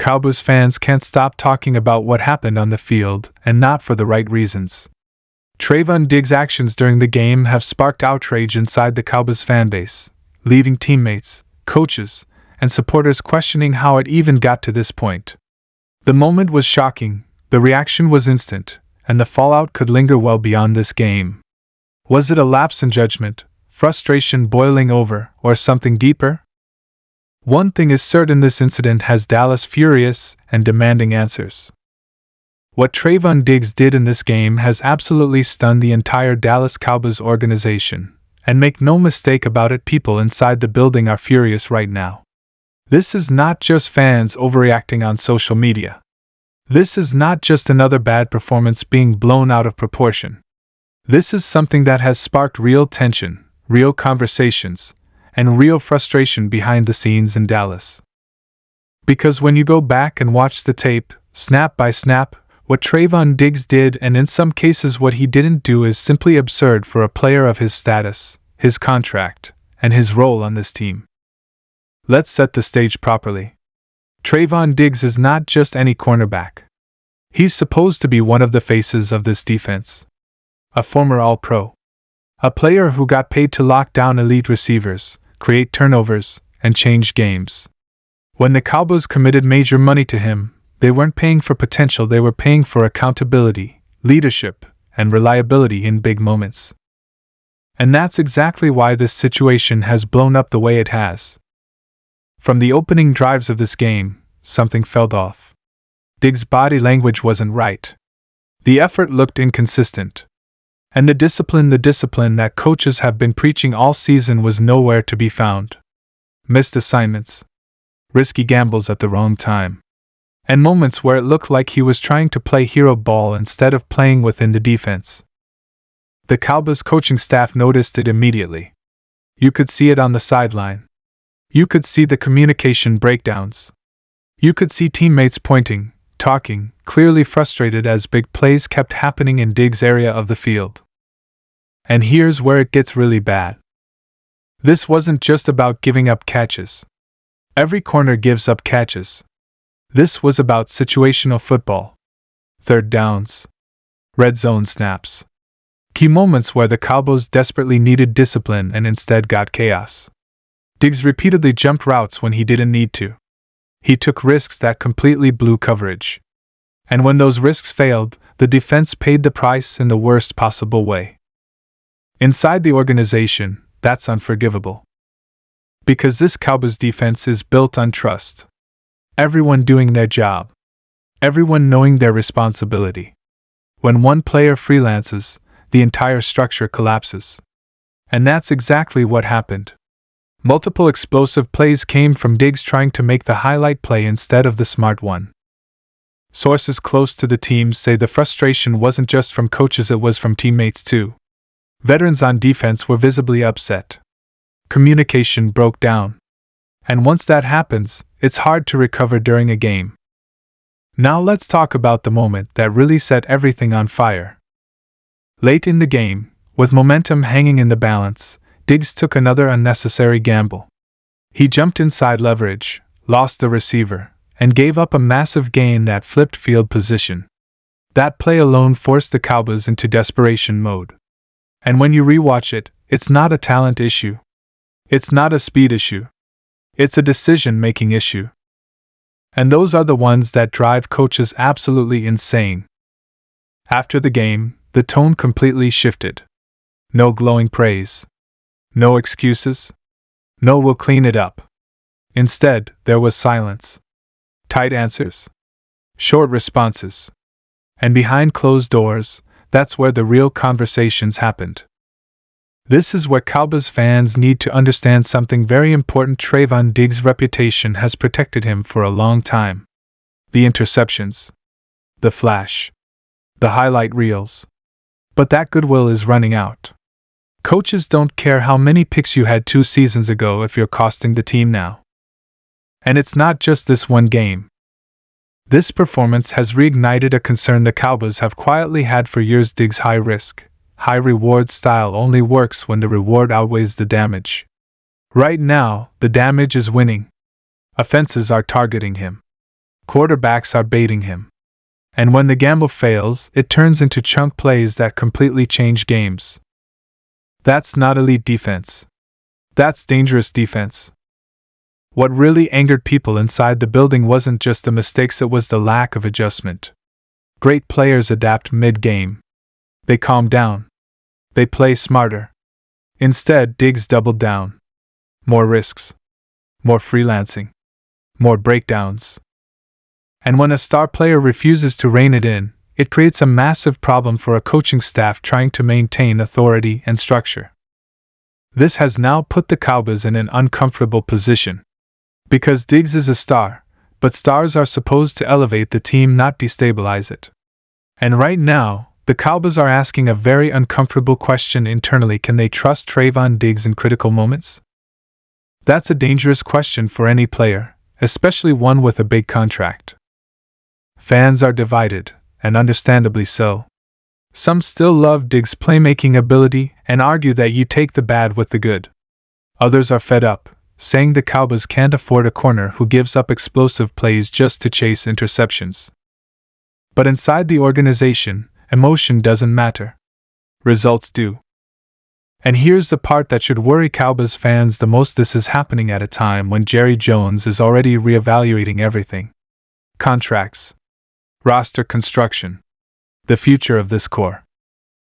Cowboys fans can't stop talking about what happened on the field, and not for the right reasons. Trevon Diggs' actions during the game have sparked outrage inside the Cowboys fanbase, leaving teammates, coaches, and supporters questioning how it even got to this point. The moment was shocking, the reaction was instant, and the fallout could linger well beyond this game. Was it a lapse in judgment, frustration boiling over, or something deeper? One thing is certain: this incident has Dallas furious and demanding answers. What Trevon Diggs did in this game has absolutely stunned the entire Dallas Cowboys organization, and make no mistake about it, people inside the building are furious right now. This is not just fans overreacting on social media. This is not just another bad performance being blown out of proportion. This is something that has sparked real tension, real conversations, and real frustration behind the scenes in Dallas. Because when you go back and watch the tape, snap by snap, what Trevon Diggs did, and in some cases what he didn't do, is simply absurd for a player of his status, his contract, and his role on this team. Let's set the stage properly. Trevon Diggs is not just any cornerback. He's supposed to be one of the faces of this defense. A former All-Pro. A player who got paid to lock down elite receivers, create turnovers, and change games. When the Cowboys committed major money to him, they weren't paying for potential, they were paying for accountability, leadership, and reliability in big moments. And that's exactly why this situation has blown up the way it has. From the opening drives of this game, something felt off. Diggs' body language wasn't right. The effort looked inconsistent. And the discipline that coaches have been preaching all season was nowhere to be found. Missed assignments, risky gambles at the wrong time, and moments where it looked like he was trying to play hero ball instead of playing within the defense. The Cowboys coaching staff noticed it immediately. You could see it on the sideline. You could see the communication breakdowns. You could see teammates pointing, talking, clearly frustrated as big plays kept happening in Diggs' area of the field. And here's where it gets really bad. This wasn't just about giving up catches. Every corner gives up catches. This was about situational football. Third downs. Red zone snaps. Key moments where the Cowboys desperately needed discipline and instead got chaos. Diggs repeatedly jumped routes when he didn't need to. He took risks that completely blew coverage. And when those risks failed, the defense paid the price in the worst possible way. Inside the organization, that's unforgivable. Because this Cowboys defense is built on trust. Everyone doing their job. Everyone knowing their responsibility. When one player freelances, the entire structure collapses. And that's exactly what happened. Multiple explosive plays came from Diggs trying to make the highlight play instead of the smart one. Sources close to the team say the frustration wasn't just from coaches, it was from teammates too. Veterans on defense were visibly upset. Communication broke down. And once that happens, it's hard to recover during a game. Now let's talk about the moment that really set everything on fire. Late in the game, with momentum hanging in the balance, Diggs took another unnecessary gamble. He jumped inside leverage, lost the receiver, and gave up a massive gain that flipped field position. That play alone forced the Cowboys into desperation mode. And when you rewatch it, it's not a talent issue. It's not a speed issue. It's a decision-making issue. And those are the ones that drive coaches absolutely insane. After the game, the tone completely shifted. No glowing praise. No excuses. No "we'll clean it up." Instead, there was silence. Tight answers. Short responses. And behind closed doors, that's where the real conversations happened. This is where Cowboys fans need to understand something very important. Trevon Diggs' reputation has protected him for a long time. The interceptions. The flash. The highlight reels. But that goodwill is running out. Coaches don't care how many picks you had 2 seasons ago if you're costing the team now. And it's not just this one game. This performance has reignited a concern the Cowboys have quietly had for years. Diggs' high-risk, high-reward style only works when the reward outweighs the damage. Right now, the damage is winning. Offenses are targeting him. Quarterbacks are baiting him. And when the gamble fails, it turns into chunk plays that completely change games. That's not elite defense. That's dangerous defense. What really angered people inside the building wasn't just the mistakes, it was the lack of adjustment. Great players adapt mid-game. They calm down. They play smarter. Instead, Diggs doubled down. More risks. More freelancing. More breakdowns. And when a star player refuses to rein it in, it creates a massive problem for a coaching staff trying to maintain authority and structure. This has now put the Cowboys in an uncomfortable position. Because Diggs is a star, but stars are supposed to elevate the team, not destabilize it. And right now, the Cowboys are asking a very uncomfortable question internally: can they trust Trevon Diggs in critical moments? That's a dangerous question for any player, especially one with a big contract. Fans are divided, and understandably so. Some still love Diggs' playmaking ability and argue that you take the bad with the good. Others are fed up, saying the Cowboys can't afford a corner who gives up explosive plays just to chase interceptions. But inside the organization, emotion doesn't matter. Results do. And here's the part that should worry Cowboys fans the most: this is happening at a time when Jerry Jones is already reevaluating everything. Contracts. Roster construction. The future of this core.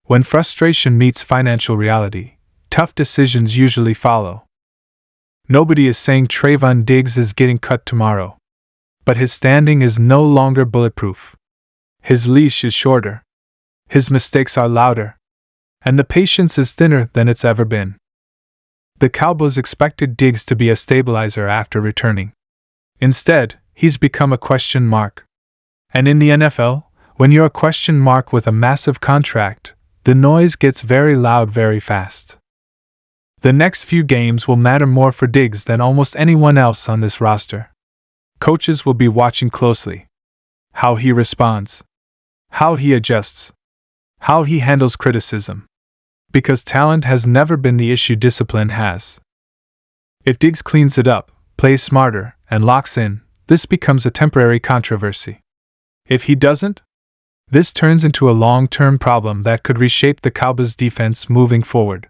When frustration meets financial reality, tough decisions usually follow. Nobody is saying Trevon Diggs is getting cut tomorrow. But his standing is no longer bulletproof. His leash is shorter. His mistakes are louder. And the patience is thinner than it's ever been. The Cowboys expected Diggs to be a stabilizer after returning. Instead, he's become a question mark. And in the NFL, when you're a question mark with a massive contract, the noise gets very loud very fast. The next few games will matter more for Diggs than almost anyone else on this roster. Coaches will be watching closely. How he responds. How he adjusts. How he handles criticism. Because talent has never been the issue, discipline has. If Diggs cleans it up, plays smarter, and locks in, this becomes a temporary controversy. If he doesn't, this turns into a long-term problem that could reshape the Cowboys' defense moving forward.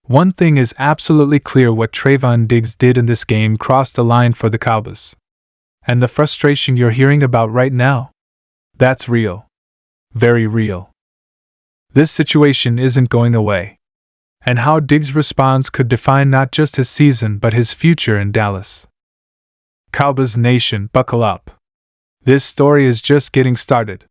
One thing is absolutely clear: what Trevon Diggs did in this game crossed the line for the Cowboys. And the frustration you're hearing about right now? That's real. Very real. This situation isn't going away. And how Diggs responds could define not just his season but his future in Dallas. Cowboys Nation, buckle up. This story is just getting started.